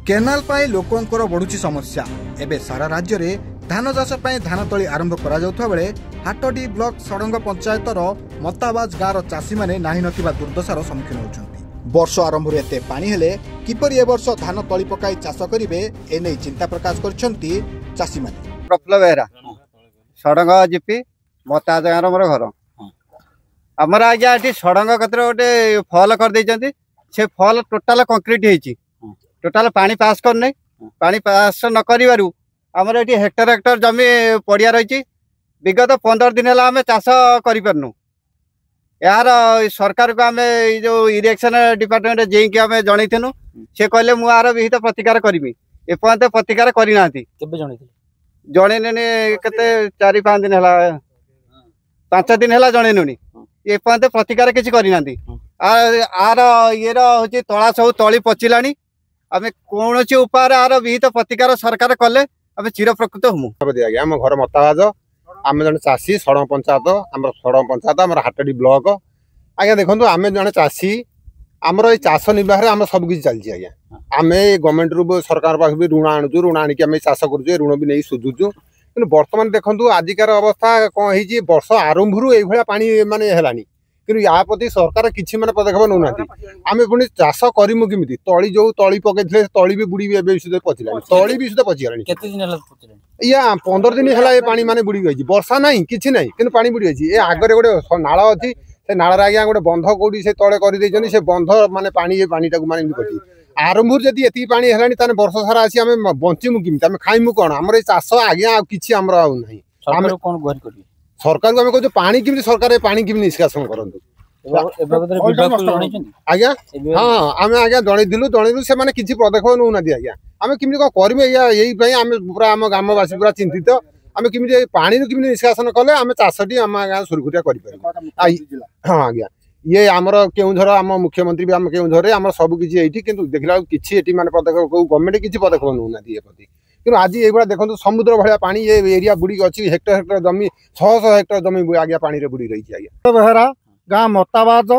Canal पाई लोकंकर बढ़ुची समस्या एबे सारा राज्य में धान चाष धान तली आरंभ करा जाउथवा बेले हाटडी ब्लॉक सड़ंग पंचायतर मताबाज गाँव चाषी मैंने नाही नथिबा दुर्दशार सम्मुखीन होउछन्ति। वर्ष आरंभ एते पानी हेले किपरि ए वर्ष धान तली पकाई चाष करिवे एने चिंता प्रकाश करछन्ति चाषी माने। प्रफुल्ल बेहरा सड़ंग जीपी मताबाज गाँव मोर घर आमर आज्ञा ये सड़ंग कतर गोटे फल कर से फल टोटाल कंक्रीट होती टोटाल पानी पास करना पानी पास न करू आमर ये हेक्टर हेक्टर जमी पड़िया रही विगत 15 दिन है आम चाष करूँ यार सरकार को आम जो इरिगेशन डिपार्टमेंट जेकी आम जनईलु सी कहले मुझे यार विहित प्रतिकार करमी एपर्यंत प्रतिकार करना जनईनी के 4-5 दिन है 5 दिन है जनईलुनी एपर्यंत प्रतिकार किसी करना आर ये हूँ तला सब तली पचिला आम कौन उपाय आर विहित प्रतिकार सरकार कले आम चिरप्रकृत हूँ। आम घर मताबाज आम जन चाषी सड़ंग पंचायत आम सड़ंग पंचायत आम हाटडी ब्लॉक आज्ञा देखो आम जन चाषी आमर ये चाष निर्वाह आम सबकि चलती आज्ञा आम गवर्नमेंट रू सरकार पाख भी ऋण आणुचु ऋण आणिक आम चाष करुचे ऋण भी नहीं सुझुचु कि बर्तमान देखो आजिकार अवस्था कौन हो वर्ष आरंभ ये पानी माने है कि या प्रति सरकार किसी माने पदक्षेप नौना आम पुणी चाष करमु किमिति तली जो तली पकई तली भी बुड़ी सुधा पचिला तली भी सुधा पचिगला या 15 दिन है पानी माने बुड़ी गई वर्षा ना कि ना कि पानी बुड़ी गई आगे गोटे नाल अच्छी से नाल आज्ञा गोटे बंध कौटी से तले कर से बंध माने पानी पानीटा माने कटी आरंभ जब ये पानी है वर्ष सारा आसी आम बचीमु किमिति आम खाइमु कौन आमर चाष आज्ञा किसी आमर आम सरकार को आम कहूँ पानी किमिति सरकार पानी किमिति निष्कासन करंतु आज्ञा हाँ आम आज्ञा जनईलु से माने किसी पदक्षेप नौना आज्ञा आम किमिति कौन करें यही आम पूरा आम ग्रामवासी पूरा चिंतित आम किमिति पानी किमिति निष्कासन कले आम चाषटी आम गाँव सुरखुरिया कर हाँ आज्ञा ये आमर केउझर आम मुख्यमंत्री भी आम केउझर आम सब किसी ये कितु देखला किसी माने पदक्षेप गवर्नमेंट किसी पदक्षेप नौना प्रति कि आज ये देखो समुद्र भाया पानी ये एरिया बुड़ी अच्छी हेक्टर हेक्टर जमी 600 हेक्टर जमी आज्ञा पानी रे बुड़ी रही आज्ञा। बेहरा गाँ मताबाज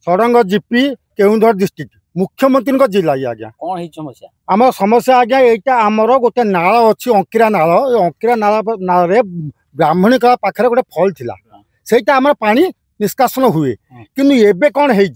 सड़ंग जीपी केउझर डिस्ट्रिक्ट मुख्यमंत्री जिला आज्ञा कौन है समस्या आम समस्या आज्ञा यहाँ आमर गोटे नाल अच्छी अंकिरा नाल अंकिरा नाल ब्राह्मणी कला पाखे गोटे फल थिला सेटा आम पानी निष्कासन हुए किंतु एबे कौन है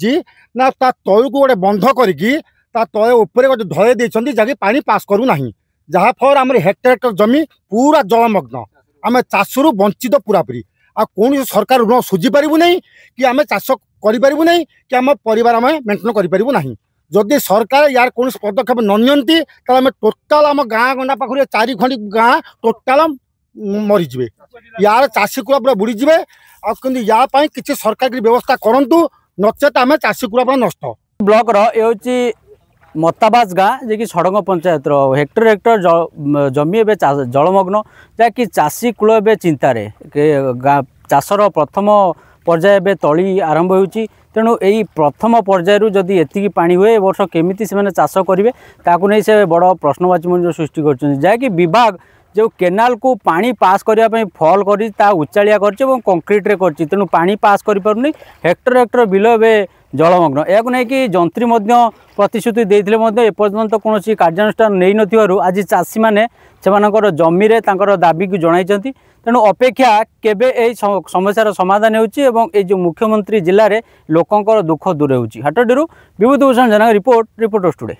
ना ता तल को गोटे बंध करके तले उपर गोटे धरे देछंती जाके पानी पास करू नाही जहाँ फल आम हेक्टर हेक्टर जमी पूरा जलमग्न आम चाषरू वंचित पूरापूरी आ कौन सरकार ऋण सुझी पारू नहीं कि आम चाष करूँ नहीं कि आम परिवार आम मेन्टेन करूँ जदि सरकार यार कौन पदक्षेप ननियंती आम टोटाल आम गाँ गंडा पाखे 4 खंडी गाँ टोटाल मरीजे यार चाषी कूड़ा पूरा बुड़ीजे या किसी सरकार की व्यवस्था करूँ नचेत आम चाषी कूड़ा पूरा नष्ट। ब्लॉक ये मताबाज गाँ जे कि सड़ंग पंचायत हेक्टर हेक्टर जमी एवं जलमग्न जहाँकि चाषी कूल ए चिंतार चाषर प्रथम पर्याय तली आरंभ होती तेणु यही प्रथम पर्यायर जदि एति पानी हुए वर्ष केमिति से चाष करेंगे ताकू नहीं से बड़ प्रश्नवाची मन सृष्टि कर विभाग जो केनाल को पानी पास करने फल कर उचालिया कंक्रीट कर तेणु पानी पास कर पारनी हेक्टर हेक्टर बिल ए जलमग्न या नहीं कि जंत्री प्रतिश्रुति देते एपर्यंत कौन कार्यानुष्ठान नहीं नथिबारु आज चाषी मैंने से जमी दाबी को जन तेणु अपेक्षा केबे ए समस्यार समाधान होची जो मुख्यमंत्री जिले में लोकंर दुख दूर होची। हाटडीरू विभूति भूषण जेना रिपोर्टर्स टुडे।